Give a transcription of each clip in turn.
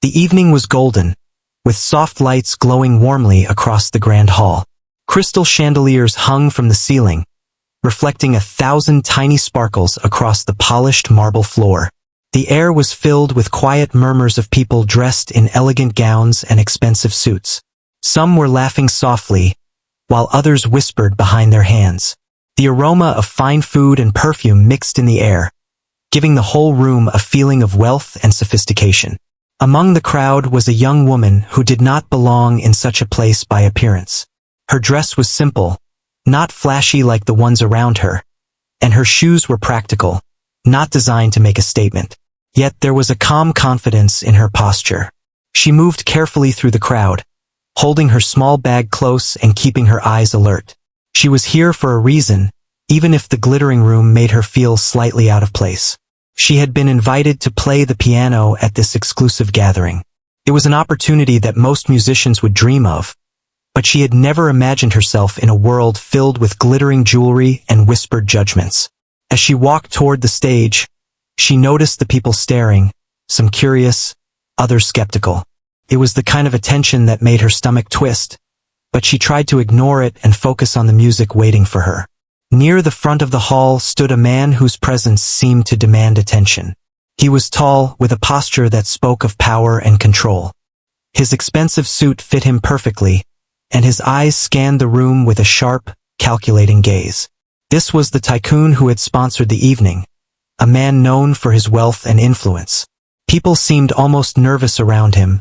The evening was golden, with soft lights glowing warmly across the grand hall. Crystal chandeliers hung from the ceiling, reflecting 1,000 tiny sparkles across the polished marble floor. The air was filled with quiet murmurs of people dressed in elegant gowns and expensive suits. Some were laughing softly, while others whispered behind their hands. The aroma of fine food and perfume mixed in the air, giving the whole room a feeling of wealth and sophistication. Among the crowd was a young woman who did not belong in such a place by appearance. Her dress was simple, not flashy like the ones around her, and her shoes were practical, not designed to make a statement. Yet there was a calm confidence in her posture. She moved carefully through the crowd, holding her small bag close and keeping her eyes alert. She was here for a reason, even if the glittering room made her feel slightly out of place. She had been invited to play the piano at this exclusive gathering. It was an opportunity that most musicians would dream of, but she had never imagined herself in a world filled with glittering jewelry and whispered judgments. As she walked toward the stage, she noticed the people staring, some curious, others skeptical. It was the kind of attention that made her stomach twist, but she tried to ignore it and focus on the music waiting for her. Near the front of the hall stood a man whose presence seemed to demand attention. He was tall, with a posture that spoke of power and control. His expensive suit fit him perfectly, and his eyes scanned the room with a sharp, calculating gaze. This was the tycoon who had sponsored the evening, a man known for his wealth and influence. People seemed almost nervous around him,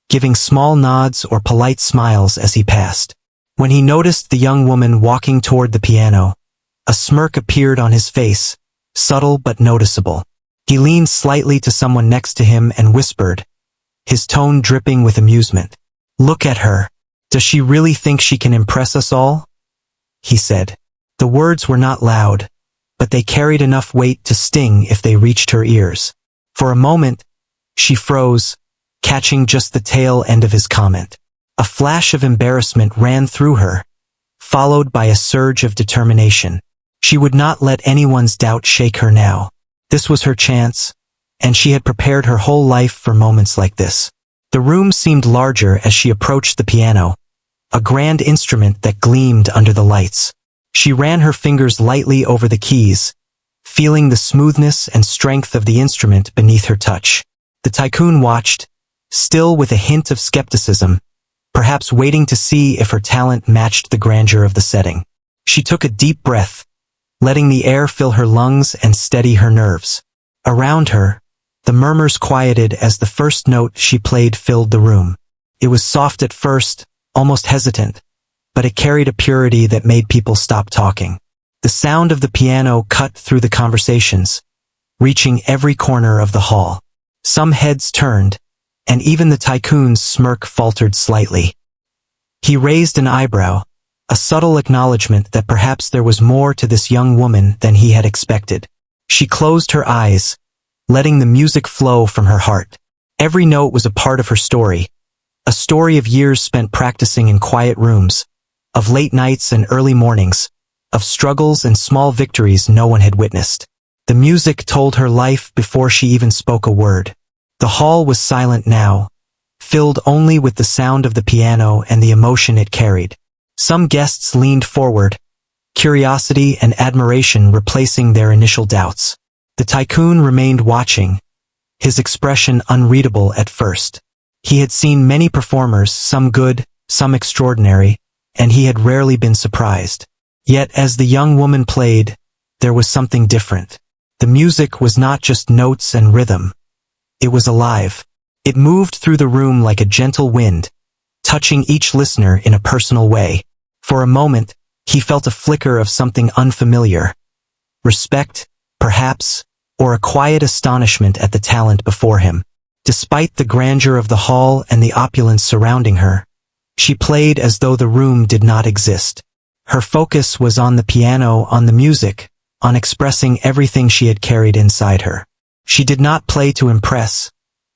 giving small nods or polite smiles as he passed. When he noticed the young woman walking toward the piano, a smirk appeared on his face, subtle but noticeable. He leaned slightly to someone next to him and whispered, his tone dripping with amusement. "Look at her. Does she really think she can impress us all?" he said. The words were not loud, but they carried enough weight to sting if they reached her ears. For a moment, she froze, catching just the tail end of his comment. A flash of embarrassment ran through her, followed by a surge of determination. She would not let anyone's doubt shake her now. This was her chance, and she had prepared her whole life for moments like this. The room seemed larger as she approached the piano, a grand instrument that gleamed under the lights. She ran her fingers lightly over the keys, feeling the smoothness and strength of the instrument beneath her touch. The tycoon watched, still with a hint of skepticism, perhaps waiting to see if her talent matched the grandeur of the setting. She took a deep breath, letting the air fill her lungs and steady her nerves. Around her, the murmurs quieted as the first note she played filled the room. It was soft at first, almost hesitant, but it carried a purity that made people stop talking. The sound of the piano cut through the conversations, reaching every corner of the hall. Some heads turned, and even the tycoon's smirk faltered slightly. He raised an eyebrow, a subtle acknowledgement that perhaps there was more to this young woman than he had expected. She closed her eyes, letting the music flow from her heart. Every note was a part of her story, a story of years spent practicing in quiet rooms, of late nights and early mornings, of struggles and small victories no one had witnessed. The music told her life before she even spoke a word. The hall was silent now, filled only with the sound of the piano and the emotion it carried. Some guests leaned forward, curiosity and admiration replacing their initial doubts. The tycoon remained watching, his expression unreadable at first. He had seen many performers, some good, some extraordinary, and he had rarely been surprised. Yet as the young woman played, there was something different. The music was not just notes and rhythm. It was alive. It moved through the room like a gentle wind, touching each listener in a personal way. For a moment, he felt a flicker of something unfamiliar. Respect, perhaps, or a quiet astonishment at the talent before him. Despite the grandeur of the hall and the opulence surrounding her, she played as though the room did not exist. Her focus was on the piano, on the music, on expressing everything she had carried inside her. She did not play to impress,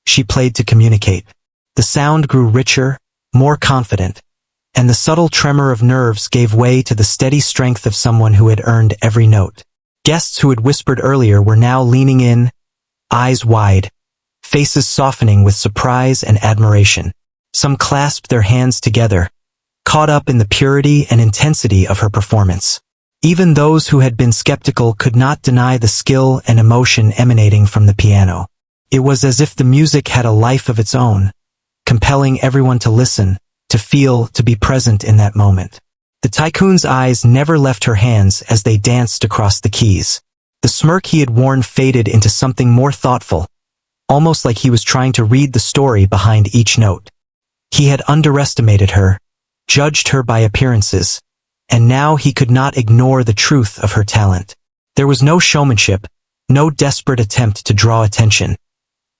she played to communicate. The sound grew richer, more confident, and the subtle tremor of nerves gave way to the steady strength of someone who had earned every note. Guests who had whispered earlier were now leaning in, eyes wide, faces softening with surprise and admiration. Some clasped their hands together, caught up in the purity and intensity of her performance. Even those who had been skeptical could not deny the skill and emotion emanating from the piano. It was as if the music had a life of its own, compelling everyone to listen, to feel, to be present in that moment. The tycoon's eyes never left her hands as they danced across the keys. The smirk he had worn faded into something more thoughtful, almost like he was trying to read the story behind each note. He had underestimated her, judged her by appearances, and now he could not ignore the truth of her talent. There was no showmanship, no desperate attempt to draw attention.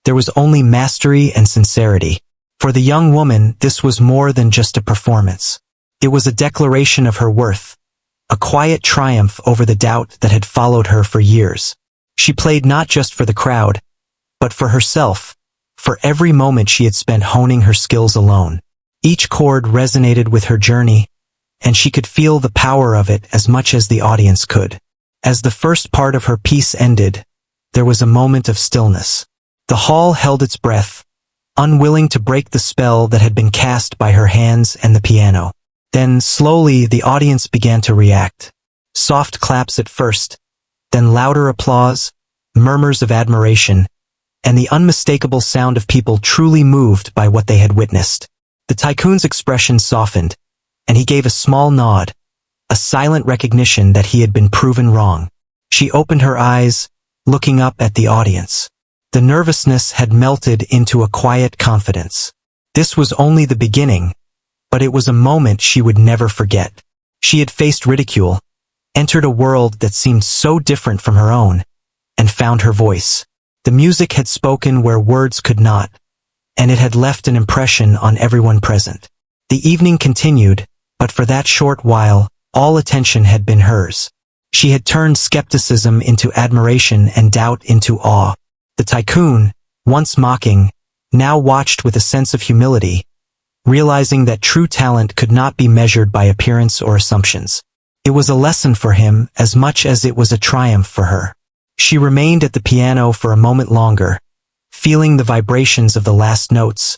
There was only mastery and sincerity. For the young woman, this was more than just a performance. It was a declaration of her worth, a quiet triumph over the doubt that had followed her for years. She played not just for the crowd, but for herself, for every moment she had spent honing her skills alone. Each chord resonated with her journey, and she could feel the power of it as much as the audience could. As the first part of her piece ended, there was a moment of stillness. The hall held its breath, unwilling to break the spell that had been cast by her hands and the piano. Then, slowly, the audience began to react. Soft claps at first, then louder applause, murmurs of admiration, and the unmistakable sound of people truly moved by what they had witnessed. The tycoon's expression softened, and he gave a small nod, a silent recognition that he had been proven wrong. She opened her eyes, looking up at the audience. The nervousness had melted into a quiet confidence. This was only the beginning, but it was a moment she would never forget. She had faced ridicule, entered a world that seemed so different from her own, and found her voice. The music had spoken where words could not, and it had left an impression on everyone present. The evening continued, but for that short while, all attention had been hers. She had turned skepticism into admiration and doubt into awe. The tycoon, once mocking, now watched with a sense of humility, realizing that true talent could not be measured by appearance or assumptions. It was a lesson for him as much as it was a triumph for her. She remained at the piano for a moment longer, feeling the vibrations of the last notes,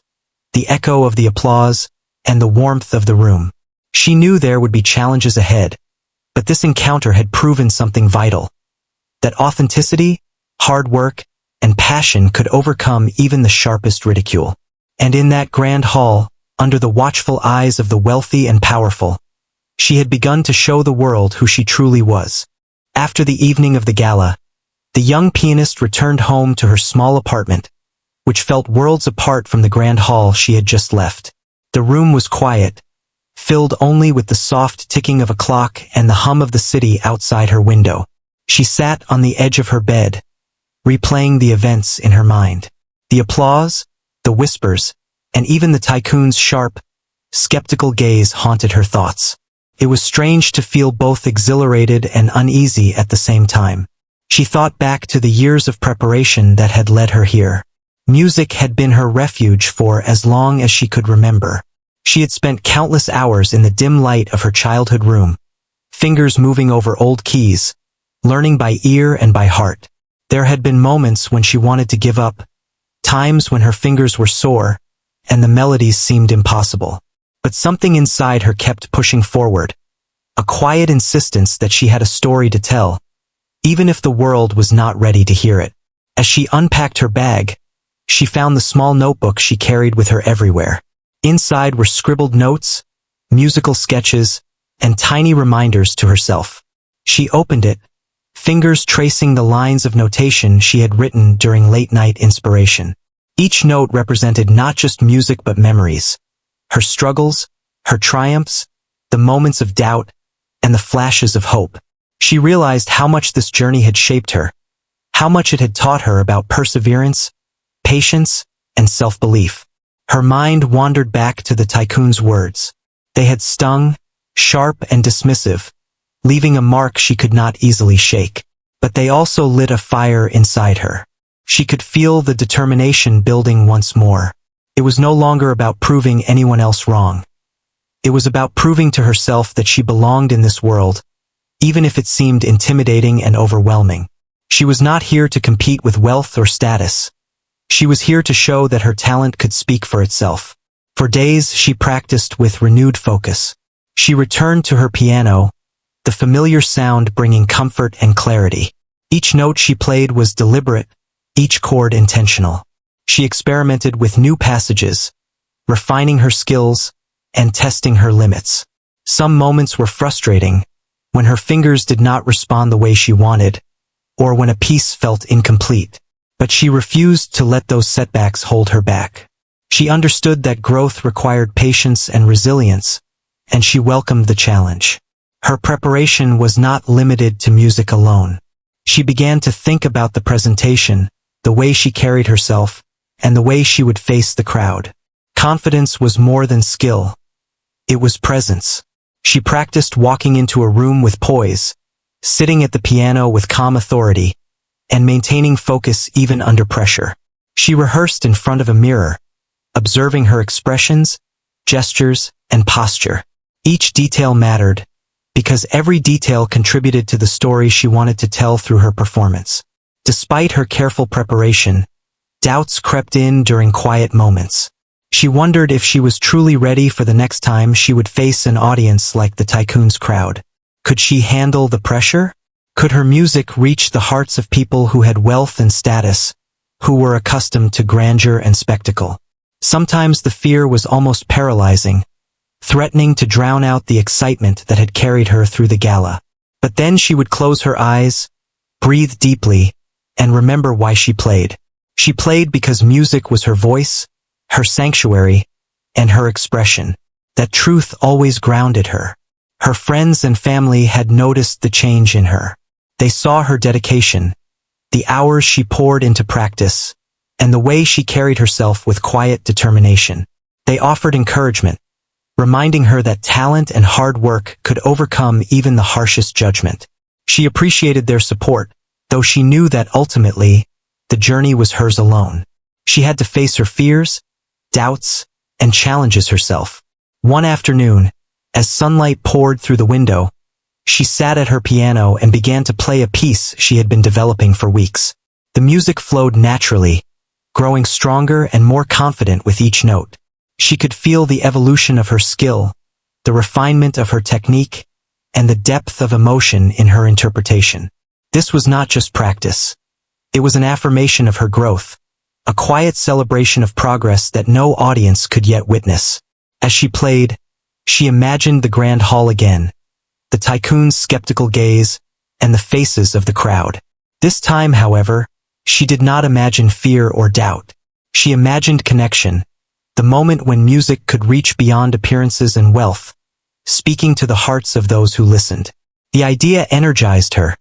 the echo of the applause, and the warmth of the room. She knew there would be challenges ahead, but this encounter had proven something vital. That authenticity, hard work, and passion could overcome even the sharpest ridicule. And in that grand hall, under the watchful eyes of the wealthy and powerful, she had begun to show the world who she truly was. After the evening of the gala, the young pianist returned home to her small apartment, which felt worlds apart from the grand hall she had just left. The room was quiet, filled only with the soft ticking of a clock and the hum of the city outside her window. She sat on the edge of her bed, replaying the events in her mind. The applause, the whispers, and even the tycoon's sharp, skeptical gaze haunted her thoughts. It was strange to feel both exhilarated and uneasy at the same time. She thought back to the years of preparation that had led her here. Music had been her refuge for as long as she could remember. She had spent countless hours in the dim light of her childhood room, fingers moving over old keys, learning by ear and by heart. There had been moments when she wanted to give up, times when her fingers were sore, and the melodies seemed impossible. But something inside her kept pushing forward, a quiet insistence that she had a story to tell, even if the world was not ready to hear it. As she unpacked her bag, she found the small notebook she carried with her everywhere. Inside were scribbled notes, musical sketches, and tiny reminders to herself. She opened it, fingers tracing the lines of notation she had written during late-night inspiration. Each note represented not just music but memories, her struggles, her triumphs, the moments of doubt, and the flashes of hope. She realized how much this journey had shaped her, how much it had taught her about perseverance, patience, and self-belief. Her mind wandered back to the tycoon's words. They had stung, sharp and dismissive, leaving a mark she could not easily shake. But they also lit a fire inside her. She could feel the determination building once more. It was no longer about proving anyone else wrong. It was about proving to herself that she belonged in this world, even if it seemed intimidating and overwhelming. She was not here to compete with wealth or status. She was here to show that her talent could speak for itself. For days, she practiced with renewed focus. She returned to her piano, the familiar sound bringing comfort and clarity. Each note she played was deliberate, each chord intentional. She experimented with new passages, refining her skills and testing her limits. Some moments were frustrating, when her fingers did not respond the way she wanted, or when a piece felt incomplete. But she refused to let those setbacks hold her back. She understood that growth required patience and resilience, and she welcomed the challenge. Her preparation was not limited to music alone. She began to think about the presentation, the way she carried herself, and the way she would face the crowd. Confidence was more than skill. It was presence. She practiced walking into a room with poise, sitting at the piano with calm authority, and maintaining focus even under pressure. She rehearsed in front of a mirror, observing her expressions, gestures, and posture. Each detail mattered, because every detail contributed to the story she wanted to tell through her performance. Despite her careful preparation, doubts crept in during quiet moments. She wondered if she was truly ready for the next time she would face an audience like the Tycoon's crowd. Could she handle the pressure? Could her music reach the hearts of people who had wealth and status, who were accustomed to grandeur and spectacle? Sometimes the fear was almost paralyzing, threatening to drown out the excitement that had carried her through the gala. But then she would close her eyes, breathe deeply, and remember why she played. She played because music was her voice, her sanctuary, and her expression. That truth always grounded her. Her friends and family had noticed the change in her. They saw her dedication, the hours she poured into practice, and the way she carried herself with quiet determination. They offered encouragement, reminding her that talent and hard work could overcome even the harshest judgment. She appreciated their support, though she knew that ultimately, the journey was hers alone. She had to face her fears, doubts, and challenges herself. One afternoon, as sunlight poured through the window, she sat at her piano and began to play a piece she had been developing for weeks. The music flowed naturally, growing stronger and more confident with each note. She could feel the evolution of her skill, the refinement of her technique, and the depth of emotion in her interpretation. This was not just practice. It was an affirmation of her growth, a quiet celebration of progress that no audience could yet witness. As she played, she imagined the grand hall again, the Tycoon's skeptical gaze, and the faces of the crowd. This time, however, she did not imagine fear or doubt. She imagined connection, the moment when music could reach beyond appearances and wealth, speaking to the hearts of those who listened. The idea energized her,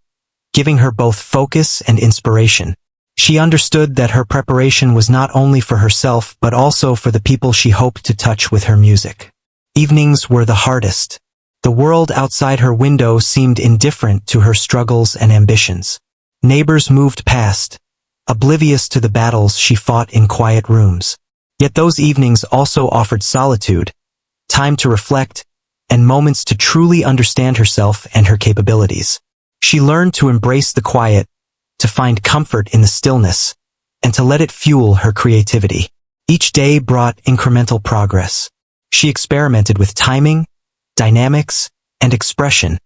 giving her both focus and inspiration. She understood that her preparation was not only for herself but also for the people she hoped to touch with her music. Evenings were the hardest. The world outside her window seemed indifferent to her struggles and ambitions. Neighbors moved past, oblivious to the battles she fought in quiet rooms. Yet those evenings also offered solitude, time to reflect, and moments to truly understand herself and her capabilities. She learned to embrace the quiet, to find comfort in the stillness, and to let it fuel her creativity. Each day brought incremental progress. She experimented with timing, dynamics, and expression,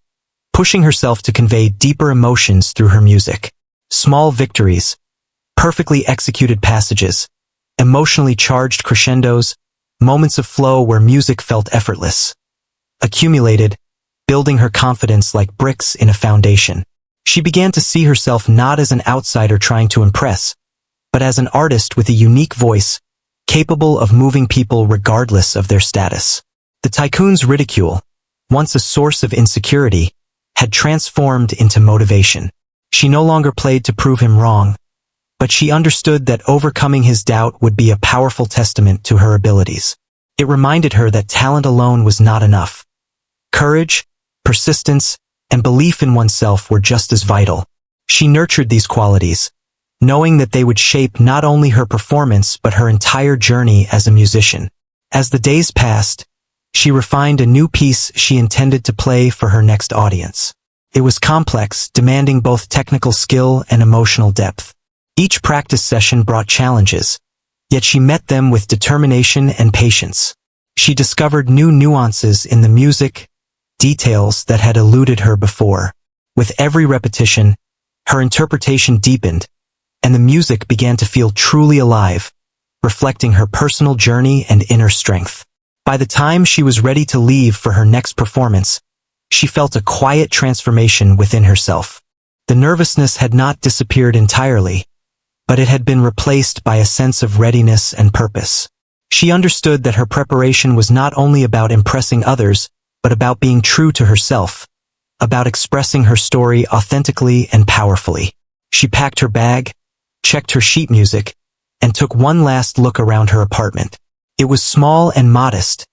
pushing herself to convey deeper emotions through her music. Small victories, perfectly executed passages, emotionally charged crescendos, moments of flow where music felt effortless, accumulated, building her confidence like bricks in a foundation. She began to see herself not as an outsider trying to impress, but as an artist with a unique voice, capable of moving people regardless of their status. The Tycoon's ridicule, once a source of insecurity, had transformed into motivation. She no longer played to prove him wrong, but she understood that overcoming his doubt would be a powerful testament to her abilities. It reminded her that talent alone was not enough. Courage, persistence, and belief in oneself were just as vital. She nurtured these qualities, knowing that they would shape not only her performance but her entire journey as a musician. As the days passed, she refined a new piece she intended to play for her next audience. It was complex, demanding both technical skill and emotional depth. Each practice session brought challenges, yet she met them with determination and patience. She discovered new nuances in the music, details that had eluded her before. With every repetition, her interpretation deepened, and the music began to feel truly alive, reflecting her personal journey and inner strength. By the time she was ready to leave for her next performance, she felt a quiet transformation within herself. The nervousness had not disappeared entirely, but it had been replaced by a sense of readiness and purpose. She understood that her preparation was not only about impressing others, but about being true to herself, about expressing her story authentically and powerfully. She packed her bag, checked her sheet music, and took one last look around her apartment. It was small and modest,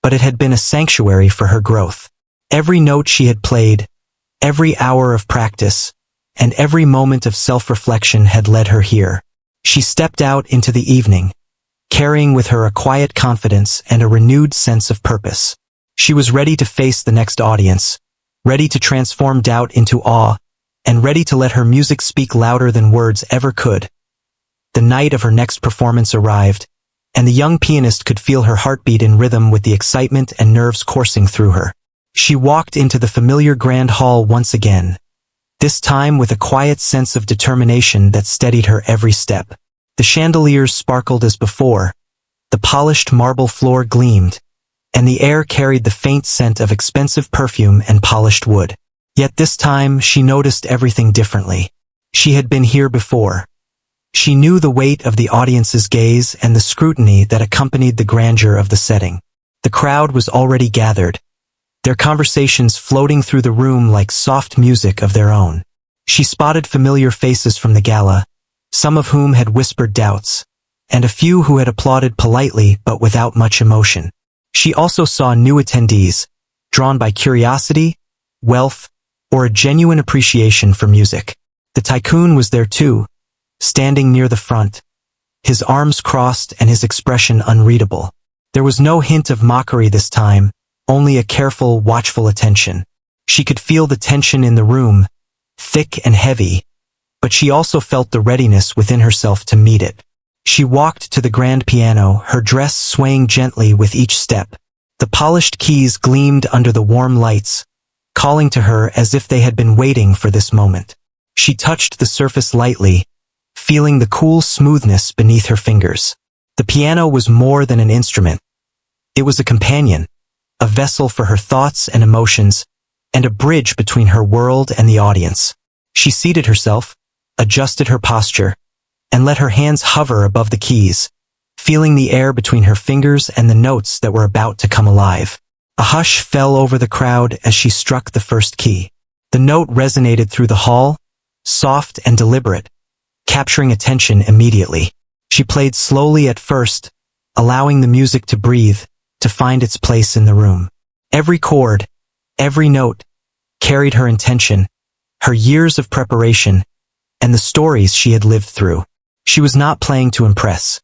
but it had been a sanctuary for her growth. Every note she had played, every hour of practice, and every moment of self-reflection had led her here. She stepped out into the evening, carrying with her a quiet confidence and a renewed sense of purpose. She was ready to face the next audience, ready to transform doubt into awe, and ready to let her music speak louder than words ever could. The night of her next performance arrived, and the young pianist could feel her heartbeat in rhythm with the excitement and nerves coursing through her. She walked into the familiar grand hall once again, this time with a quiet sense of determination that steadied her every step. The chandeliers sparkled as before, the polished marble floor gleamed, and the air carried the faint scent of expensive perfume and polished wood. Yet this time she noticed everything differently. She had been here before. She knew the weight of the audience's gaze and the scrutiny that accompanied the grandeur of the setting. The crowd was already gathered, their conversations floating through the room like soft music of their own. She spotted familiar faces from the gala, some of whom had whispered doubts, and a few who had applauded politely but without much emotion. She also saw new attendees, drawn by curiosity, wealth, or a genuine appreciation for music. The Tycoon was there too, standing near the front, his arms crossed and his expression unreadable. There was no hint of mockery this time, only a careful, watchful attention. She could feel the tension in the room, thick and heavy, but she also felt the readiness within herself to meet it. She walked to the grand piano, her dress swaying gently with each step. The polished keys gleamed under the warm lights, calling to her as if they had been waiting for this moment. She touched the surface lightly, feeling the cool smoothness beneath her fingers. The piano was more than an instrument. It was a companion, a vessel for her thoughts and emotions, and a bridge between her world and the audience. She seated herself, adjusted her posture, and let her hands hover above the keys, feeling the air between her fingers and the notes that were about to come alive. A hush fell over the crowd as she struck the first key. The note resonated through the hall, soft and deliberate, capturing attention immediately. She played slowly at first, allowing the music to breathe, to find its place in the room. Every chord, every note, carried her intention, her years of preparation, and the stories she had lived through. She was not playing to impress.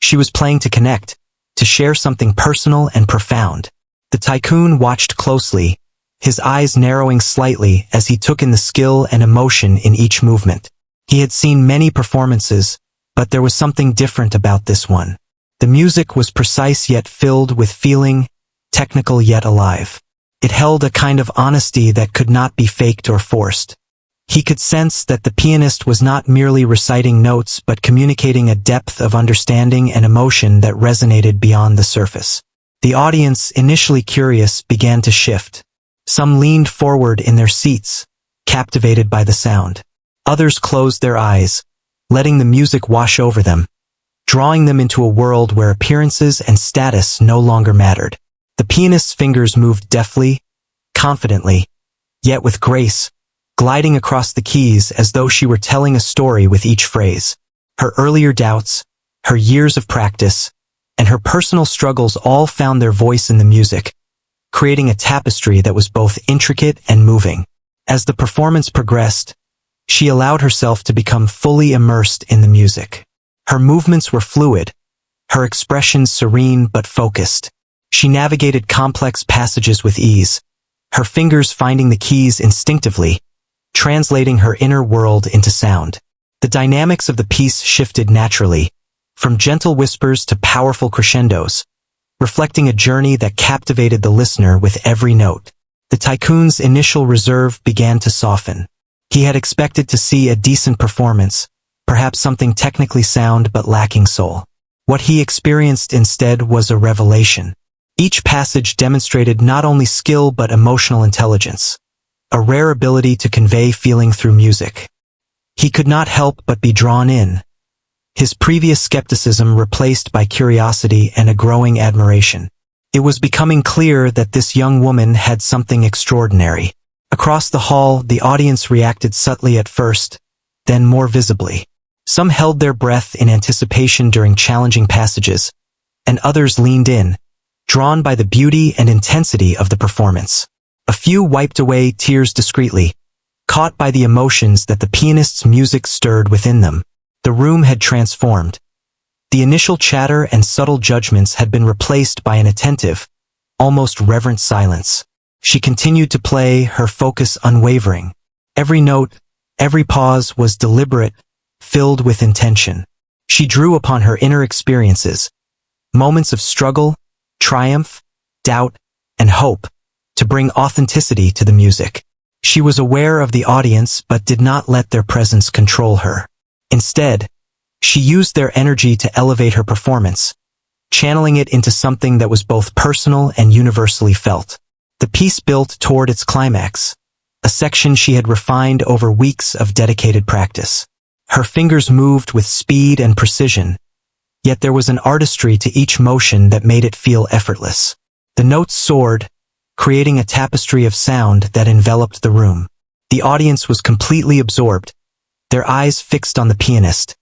She was playing to connect, to share something personal and profound. The Tycoon watched closely, his eyes narrowing slightly as he took in the skill and emotion in each movement. He had seen many performances, but there was something different about this one. The music was precise yet filled with feeling, technical yet alive. It held a kind of honesty that could not be faked or forced. He could sense that the pianist was not merely reciting notes but communicating a depth of understanding and emotion that resonated beyond the surface. The audience, initially curious, began to shift. Some leaned forward in their seats, captivated by the sound. Others closed their eyes, letting the music wash over them, drawing them into a world where appearances and status no longer mattered. The pianist's fingers moved deftly, confidently, yet with grace, gliding across the keys as though she were telling a story with each phrase. Her earlier doubts, her years of practice, and her personal struggles all found their voice in the music, creating a tapestry that was both intricate and moving. As the performance progressed, she allowed herself to become fully immersed in the music. Her movements were fluid, her expressions serene but focused. She navigated complex passages with ease, her fingers finding the keys instinctively, translating her inner world into sound. The dynamics of the piece shifted naturally, from gentle whispers to powerful crescendos, reflecting a journey that captivated the listener with every note. The Tycoon's initial reserve began to soften. He had expected to see a decent performance, perhaps something technically sound but lacking soul. What he experienced instead was a revelation. Each passage demonstrated not only skill but emotional intelligence, a rare ability to convey feeling through music. He could not help but be drawn in, his previous skepticism replaced by curiosity and a growing admiration. It was becoming clear that this young woman had something extraordinary. Across the hall, the audience reacted subtly at first, then more visibly. Some held their breath in anticipation during challenging passages, and others leaned in, drawn by the beauty and intensity of the performance. A few wiped away tears discreetly, caught by the emotions that the pianist's music stirred within them. The room had transformed. The initial chatter and subtle judgments had been replaced by an attentive, almost reverent silence. She continued to play, her focus unwavering. Every note, every pause was deliberate, filled with intention. She drew upon her inner experiences, moments of struggle, triumph, doubt, and hope, to bring authenticity to the music. She was aware of the audience but did not let their presence control her. Instead, she used their energy to elevate her performance, channeling it into something that was both personal and universally felt. The piece built toward its climax, a section she had refined over weeks of dedicated practice. Her fingers moved with speed and precision, yet there was an artistry to each motion that made it feel effortless. The notes soared, creating a tapestry of sound that enveloped the room. The audience was completely absorbed, their eyes fixed on the pianist,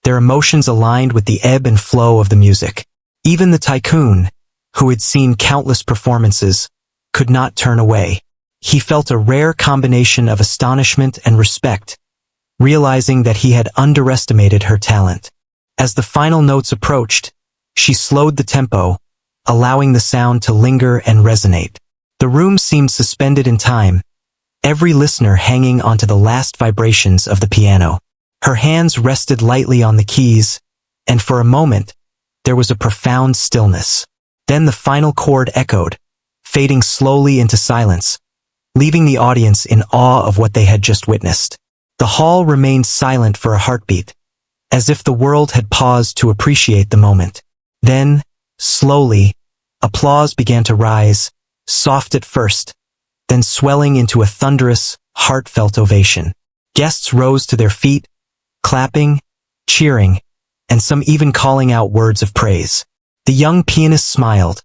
their emotions aligned with the ebb and flow of the music. Even the Tycoon, who had seen countless performances, could not turn away. He felt a rare combination of astonishment and respect, realizing that he had underestimated her talent. As the final notes approached, she slowed the tempo, allowing the sound to linger and resonate. The room seemed suspended in time, every listener hanging onto the last vibrations of the piano. Her hands rested lightly on the keys, and for a moment, there was a profound stillness. Then the final chord echoed, fading slowly into silence, leaving the audience in awe of what they had just witnessed. The hall remained silent for a heartbeat, as if the world had paused to appreciate the moment. Then, slowly, applause began to rise, soft at first, then swelling into a thunderous, heartfelt ovation. Guests rose to their feet, clapping, cheering, and some even calling out words of praise. The young pianist smiled,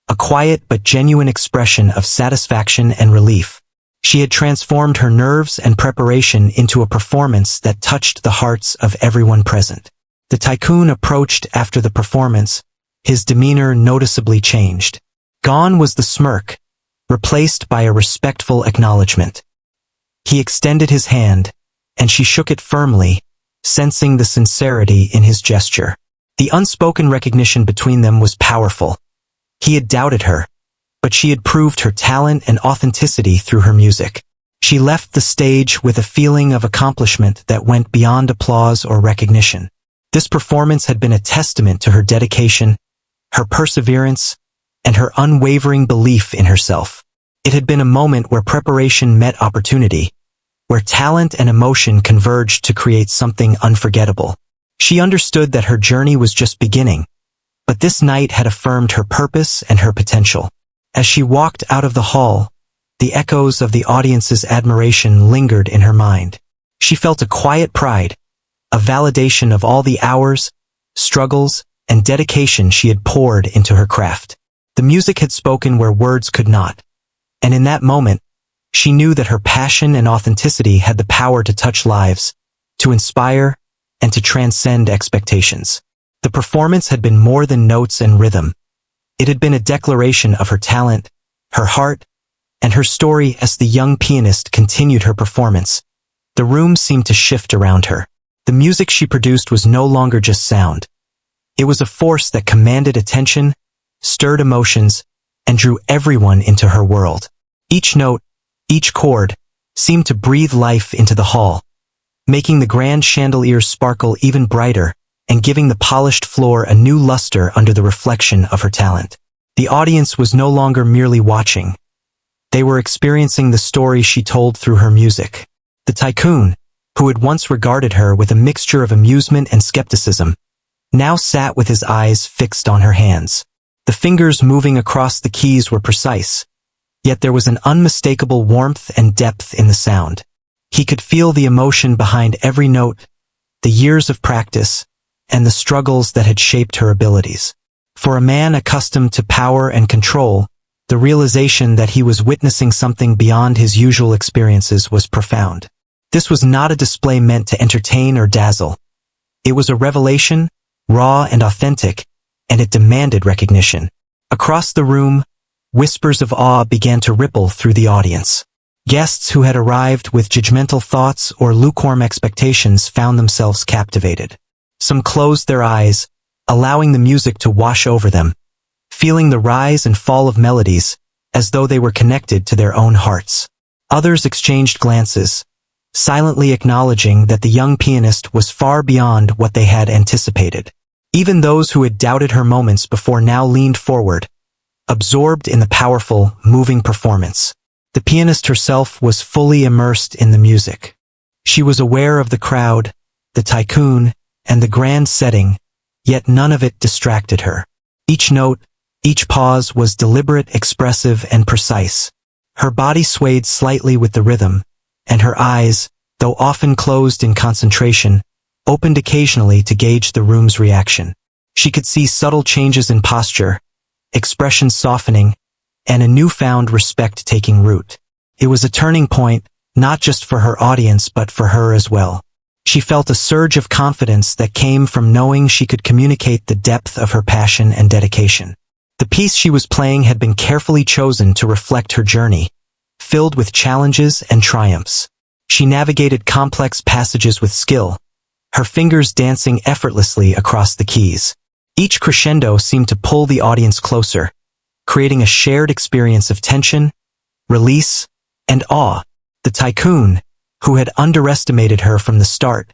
a quiet but genuine expression of satisfaction and relief. She had transformed her nerves and preparation into a performance that touched the hearts of everyone present. The Tycoon approached after the performance, his demeanor noticeably changed. Gone was the smirk, replaced by a respectful acknowledgement. He extended his hand, and she shook it firmly, sensing the sincerity in his gesture. The unspoken recognition between them was powerful. He had doubted her, but she had proved her talent and authenticity through her music. She left the stage with a feeling of accomplishment that went beyond applause or recognition. This performance had been a testament to her dedication, her perseverance, and her unwavering belief in herself. It had been a moment where preparation met opportunity, where talent and emotion converged to create something unforgettable. She understood that her journey was just beginning, but this night had affirmed her purpose and her potential. As she walked out of the hall, the echoes of the audience's admiration lingered in her mind. She felt a quiet pride, a validation of all the hours, struggles, and dedication she had poured into her craft. The music had spoken where words could not, and in that moment, she knew that her passion and authenticity had the power to touch lives, to inspire, and to transcend expectations. The performance had been more than notes and rhythm. It had been a declaration of her talent, her heart, and her story. As the young pianist continued her performance, the room seemed to shift around her. The music she produced was no longer just sound. It was a force that commanded attention, stirred emotions, and drew everyone into her world. Each note, each chord, seemed to breathe life into the hall, making the grand chandeliers sparkle even brighter and giving the polished floor a new luster under the reflection of her talent. The audience was no longer merely watching. They were experiencing the story she told through her music. The tycoon, who had once regarded her with a mixture of amusement and skepticism, now sat with his eyes fixed on her hands. The fingers moving across the keys were precise, yet there was an unmistakable warmth and depth in the sound. He could feel the emotion behind every note, the years of practice, and the struggles that had shaped her abilities. For a man accustomed to power and control, the realization that he was witnessing something beyond his usual experiences was profound. This was not a display meant to entertain or dazzle. It was a revelation, raw and authentic, and it demanded recognition. Across the room, whispers of awe began to ripple through the audience. Guests who had arrived with judgmental thoughts or lukewarm expectations found themselves captivated. Some closed their eyes, allowing the music to wash over them, feeling the rise and fall of melodies, as though they were connected to their own hearts. Others exchanged glances, silently acknowledging that the young pianist was far beyond what they had anticipated. Even those who had doubted her moments before now leaned forward, absorbed in the powerful, moving performance. The pianist herself was fully immersed in the music. She was aware of the crowd, the tycoon, and the grand setting, yet none of it distracted her. Each note, each pause was deliberate, expressive, and precise. Her body swayed slightly with the rhythm, and her eyes, though often closed in concentration, opened occasionally to gauge the room's reaction. She could see subtle changes in posture, expressions softening, and a newfound respect taking root. It was a turning point, not just for her audience but for her as well. She felt a surge of confidence that came from knowing she could communicate the depth of her passion and dedication. The piece she was playing had been carefully chosen to reflect her journey, filled with challenges and triumphs. She navigated complex passages with skill, her fingers dancing effortlessly across the keys. Each crescendo seemed to pull the audience closer, creating a shared experience of tension, release, and awe. The tycoon, who had underestimated her from the start,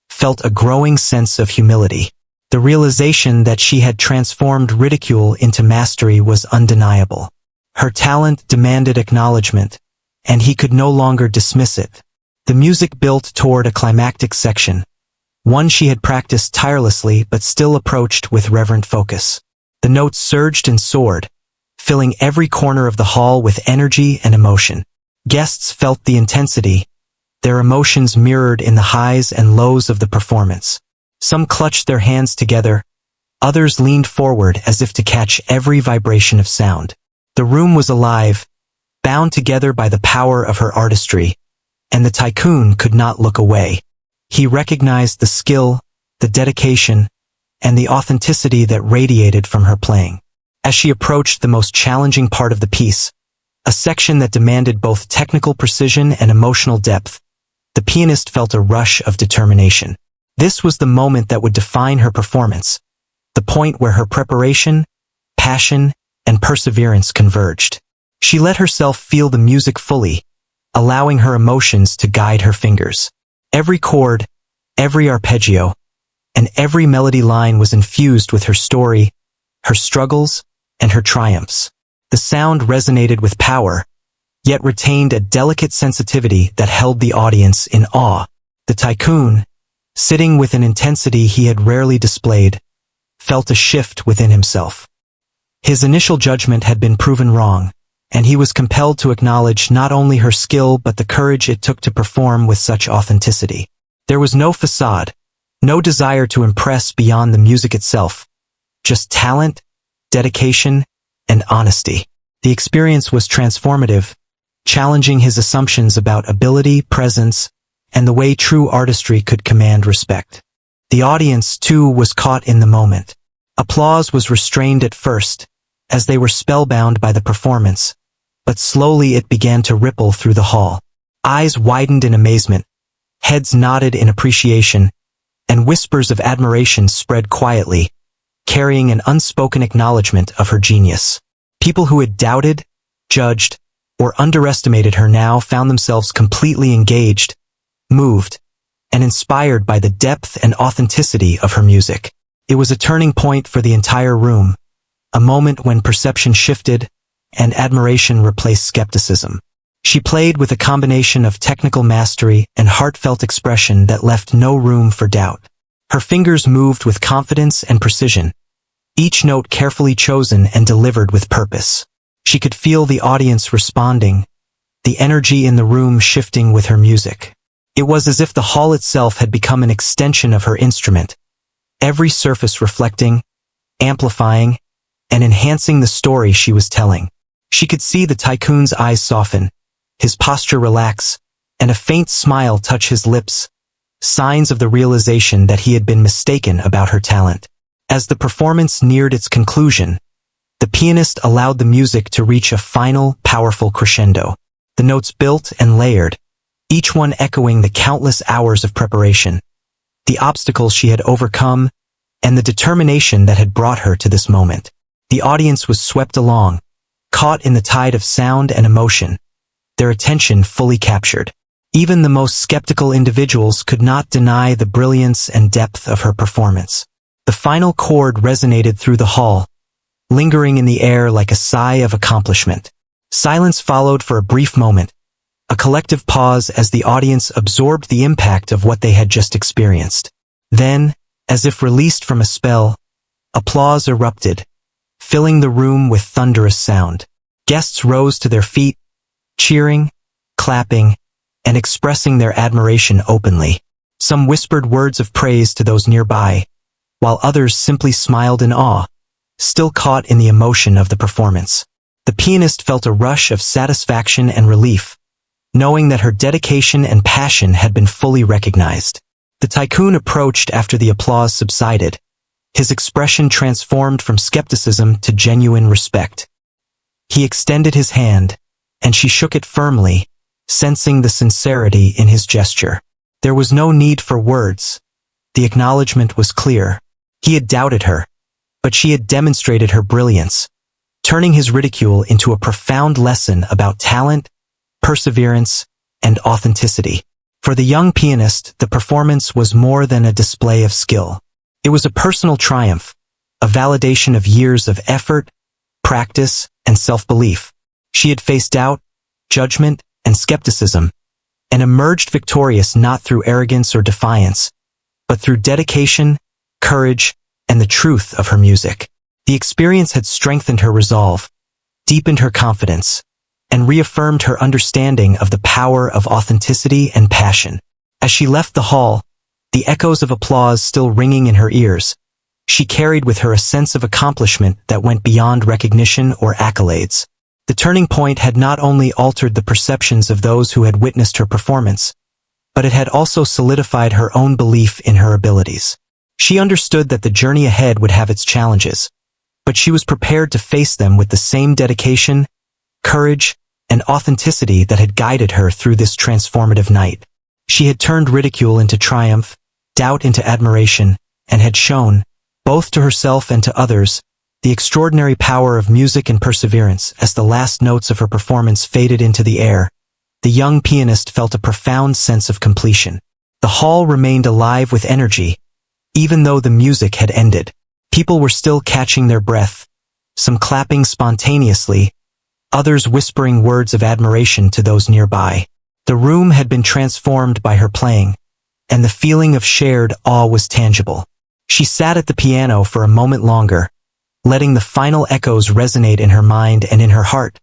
felt a growing sense of humility. The realization that she had transformed ridicule into mastery was undeniable. Her talent demanded acknowledgement, and he could no longer dismiss it. The music built toward a climactic section, one she had practiced tirelessly but still approached with reverent focus. The notes surged and soared, filling every corner of the hall with energy and emotion. Guests felt the intensity, their emotions mirrored in the highs and lows of the performance. Some clutched their hands together, others leaned forward as if to catch every vibration of sound. The room was alive, bound together by the power of her artistry, and the tycoon could not look away. He recognized the skill, the dedication, and the authenticity that radiated from her playing. As she approached the most challenging part of the piece, a section that demanded both technical precision and emotional depth, the pianist felt a rush of determination. This was the moment that would define her performance, the point where her preparation, passion, and perseverance converged. She let herself feel the music fully, allowing her emotions to guide her fingers. Every chord, every arpeggio, and every melody line was infused with her story, her struggles, and her triumphs. The sound resonated with power, yet retained a delicate sensitivity that held the audience in awe. The tycoon, sitting with an intensity he had rarely displayed, felt a shift within himself. His initial judgment had been proven wrong, and he was compelled to acknowledge not only her skill but the courage it took to perform with such authenticity. There was no facade, no desire to impress beyond the music itself, just talent, dedication, and honesty. The experience was transformative, challenging his assumptions about ability, presence, and the way true artistry could command respect. The audience, too, was caught in the moment. Applause was restrained at first, as they were spellbound by the performance, but slowly it began to ripple through the hall. Eyes widened in amazement, heads nodded in appreciation, and whispers of admiration spread quietly, carrying an unspoken acknowledgement of her genius. People who had doubted, judged, or underestimated her now found themselves completely engaged, moved, and inspired by the depth and authenticity of her music. It was a turning point for the entire room, a moment when perception shifted and admiration replaced skepticism. She played with a combination of technical mastery and heartfelt expression that left no room for doubt. Her fingers moved with confidence and precision, each note carefully chosen and delivered with purpose. She could feel the audience responding, the energy in the room shifting with her music. It was as if the hall itself had become an extension of her instrument, every surface reflecting, amplifying, and enhancing the story she was telling. She could see the tycoon's eyes soften, his posture relax, and a faint smile touch his lips, signs of the realization that he had been mistaken about her talent. As the performance neared its conclusion, the pianist allowed the music to reach a final, powerful crescendo. The notes built and layered, each one echoing the countless hours of preparation, the obstacles she had overcome, and the determination that had brought her to this moment. The audience was swept along, caught in the tide of sound and emotion, their attention fully captured. Even the most skeptical individuals could not deny the brilliance and depth of her performance. The final chord resonated through the hall, lingering in the air like a sigh of accomplishment. Silence followed for a brief moment, a collective pause as the audience absorbed the impact of what they had just experienced. Then, as if released from a spell, applause erupted, filling the room with thunderous sound. Guests rose to their feet, cheering, clapping, and expressing their admiration openly. Some whispered words of praise to those nearby, while others simply smiled in awe, still caught in the emotion of the performance. The pianist felt a rush of satisfaction and relief, knowing that her dedication and passion had been fully recognized. The tycoon approached after the applause subsided, his expression transformed from skepticism to genuine respect. He extended his hand, and she shook it firmly, sensing the sincerity in his gesture. There was no need for words. The acknowledgement was clear. He had doubted her, but she had demonstrated her brilliance, turning his ridicule into a profound lesson about talent, perseverance, and authenticity. For the young pianist, the performance was more than a display of skill. It was a personal triumph, a validation of years of effort, practice, and self-belief. She had faced doubt, judgment, and skepticism, and emerged victorious not through arrogance or defiance, but through dedication, courage, and the truth of her music. The experience had strengthened her resolve, deepened her confidence, and reaffirmed her understanding of the power of authenticity and passion. As she left the hall, the echoes of applause still ringing in her ears, she carried with her a sense of accomplishment that went beyond recognition or accolades. The turning point had not only altered the perceptions of those who had witnessed her performance, but it had also solidified her own belief in her abilities. She understood that the journey ahead would have its challenges, but she was prepared to face them with the same dedication, courage, and authenticity that had guided her through this transformative night. She had turned ridicule into triumph, doubt into admiration, and had shown, both to herself and to others, the extraordinary power of music and perseverance. As the last notes of her performance faded into the air, the young pianist felt a profound sense of completion. The hall remained alive with energy, even though the music had ended. People were still catching their breath, some clapping spontaneously, others whispering words of admiration to those nearby. The room had been transformed by her playing, and the feeling of shared awe was tangible. She sat at the piano for a moment longer, letting the final echoes resonate in her mind and in her heart,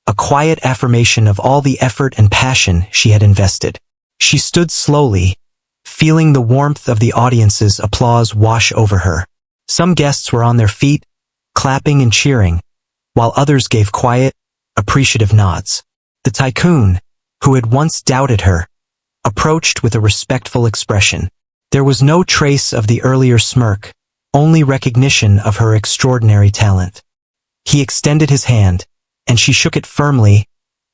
a quiet affirmation of all the effort and passion she had invested. She stood slowly, feeling the warmth of the audience's applause wash over her. Some guests were on their feet, clapping and cheering, while others gave quiet, appreciative nods. The tycoon, who had once doubted her, approached with a respectful expression. There was no trace of the earlier smirk, only recognition of her extraordinary talent. He extended his hand, and she shook it firmly,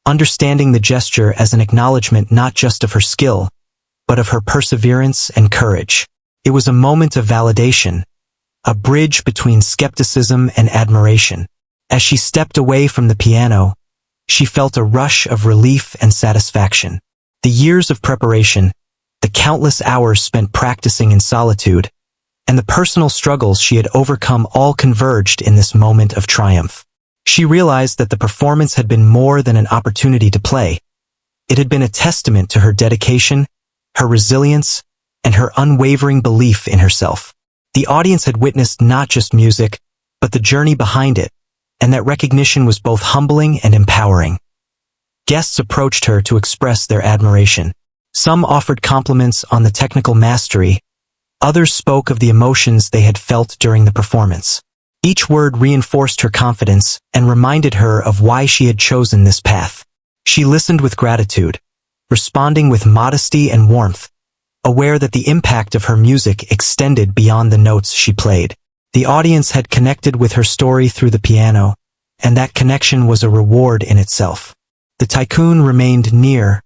understanding the gesture as an acknowledgement not just of her skill, but of her perseverance and courage. It was a moment of validation, a bridge between skepticism and admiration. As she stepped away from the piano, she felt a rush of relief and satisfaction. The years of preparation, the countless hours spent practicing in solitude, and the personal struggles she had overcome all converged in this moment of triumph. She realized that the performance had been more than an opportunity to play. It had been a testament to her dedication, her resilience, and her unwavering belief in herself. The audience had witnessed not just music, but the journey behind it, and that recognition was both humbling and empowering. Guests approached her to express their admiration. Some offered compliments on the technical mastery, others spoke of the emotions they had felt during the performance. Each word reinforced her confidence and reminded her of why she had chosen this path. She listened with gratitude, responding with modesty and warmth, aware that the impact of her music extended beyond the notes she played. The audience had connected with her story through the piano, and that connection was a reward in itself. The tycoon remained near,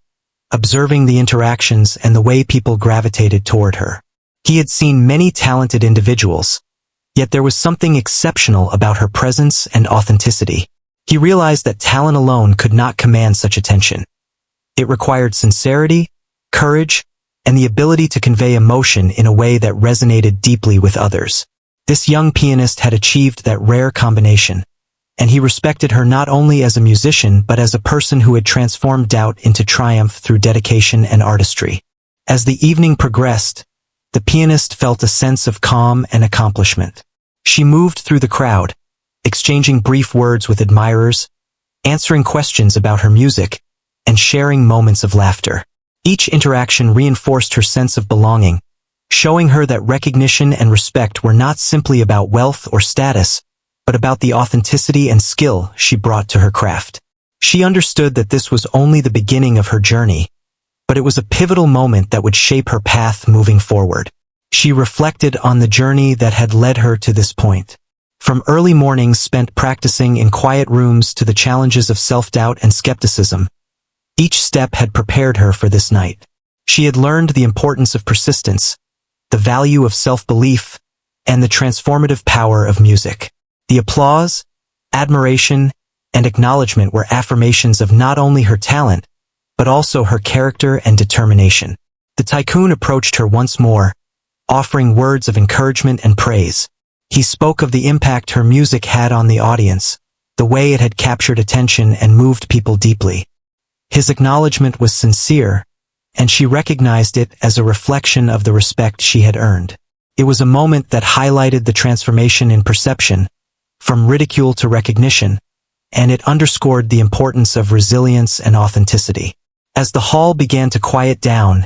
observing the interactions and the way people gravitated toward her. He had seen many talented individuals, yet there was something exceptional about her presence and authenticity. He realized that talent alone could not command such attention. It required sincerity, courage, and the ability to convey emotion in a way that resonated deeply with others. This young pianist had achieved that rare combination, and he respected her not only as a musician but as a person who had transformed doubt into triumph through dedication and artistry. As the evening progressed, the pianist felt a sense of calm and accomplishment. She moved through the crowd, exchanging brief words with admirers, answering questions about her music, and sharing moments of laughter. Each interaction reinforced her sense of belonging, showing her that recognition and respect were not simply about wealth or status, but about the authenticity and skill she brought to her craft. She understood that this was only the beginning of her journey, but it was a pivotal moment that would shape her path moving forward. She reflected on the journey that had led her to this point. From early mornings spent practicing in quiet rooms to the challenges of self-doubt and skepticism, each step had prepared her for this night. She had learned the importance of persistence, the value of self-belief, and the transformative power of music. The applause, admiration, and acknowledgement were affirmations of not only her talent, but also her character and determination. The tycoon approached her once more, offering words of encouragement and praise. He spoke of the impact her music had on the audience, the way it had captured attention and moved people deeply. His acknowledgement was sincere, and she recognized it as a reflection of the respect she had earned. It was a moment that highlighted the transformation in perception, from ridicule to recognition, and it underscored the importance of resilience and authenticity. As the hall began to quiet down,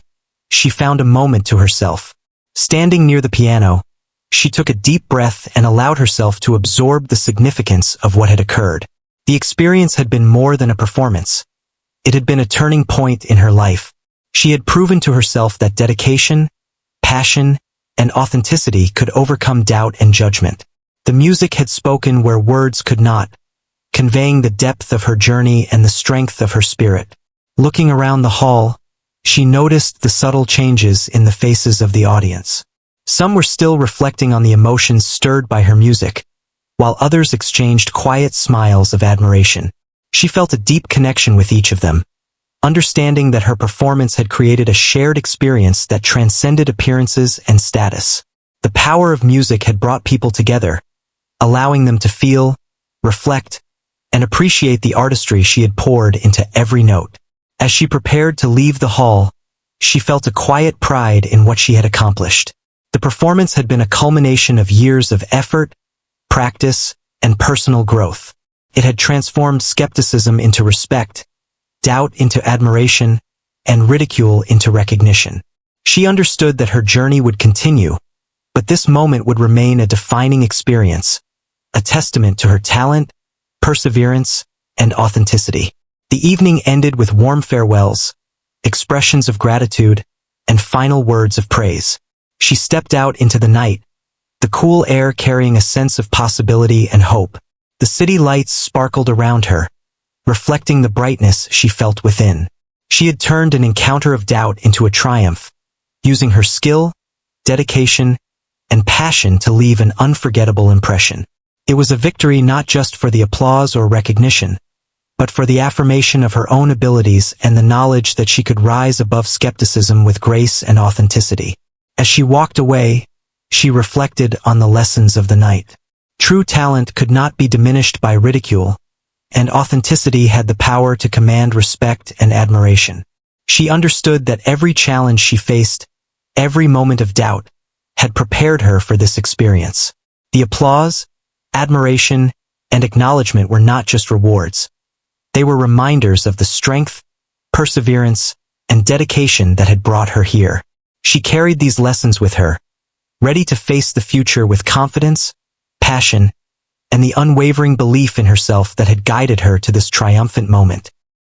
she found a moment to herself. Standing near the piano, she took a deep breath and allowed herself to absorb the significance of what had occurred. The experience had been more than a performance. It had been a turning point in her life. She had proven to herself that dedication, passion, and authenticity could overcome doubt and judgment. The music had spoken where words could not, conveying the depth of her journey and the strength of her spirit. Looking around the hall, she noticed the subtle changes in the faces of the audience. Some were still reflecting on the emotions stirred by her music, while others exchanged quiet smiles of admiration. She felt a deep connection with each of them, understanding that her performance had created a shared experience that transcended appearances and status. The power of music had brought people together, allowing them to feel, reflect, and appreciate the artistry she had poured into every note. As she prepared to leave the hall, she felt a quiet pride in what she had accomplished. The performance had been a culmination of years of effort, practice, and personal growth. It had transformed skepticism into respect, doubt into admiration, and ridicule into recognition. She understood that her journey would continue, but this moment would remain a defining experience, a testament to her talent, perseverance, and authenticity. The evening ended with warm farewells, expressions of gratitude, and final words of praise. She stepped out into the night, the cool air carrying a sense of possibility and hope. The city lights sparkled around her, reflecting the brightness she felt within. She had turned an encounter of doubt into a triumph, using her skill, dedication, and passion to leave an unforgettable impression. It was a victory not just for the applause or recognition, but for the affirmation of her own abilities and the knowledge that she could rise above skepticism with grace and authenticity. As she walked away, she reflected on the lessons of the night. True talent could not be diminished by ridicule, and authenticity had the power to command respect and admiration. She understood that every challenge she faced, every moment of doubt, had prepared her for this experience. The applause, admiration, and acknowledgement were not just rewards. They were reminders of the strength, perseverance, and dedication that had brought her here. She carried these lessons with her, ready to face the future with confidence, passion, and the unwavering belief in herself that had guided her to this triumphant moment.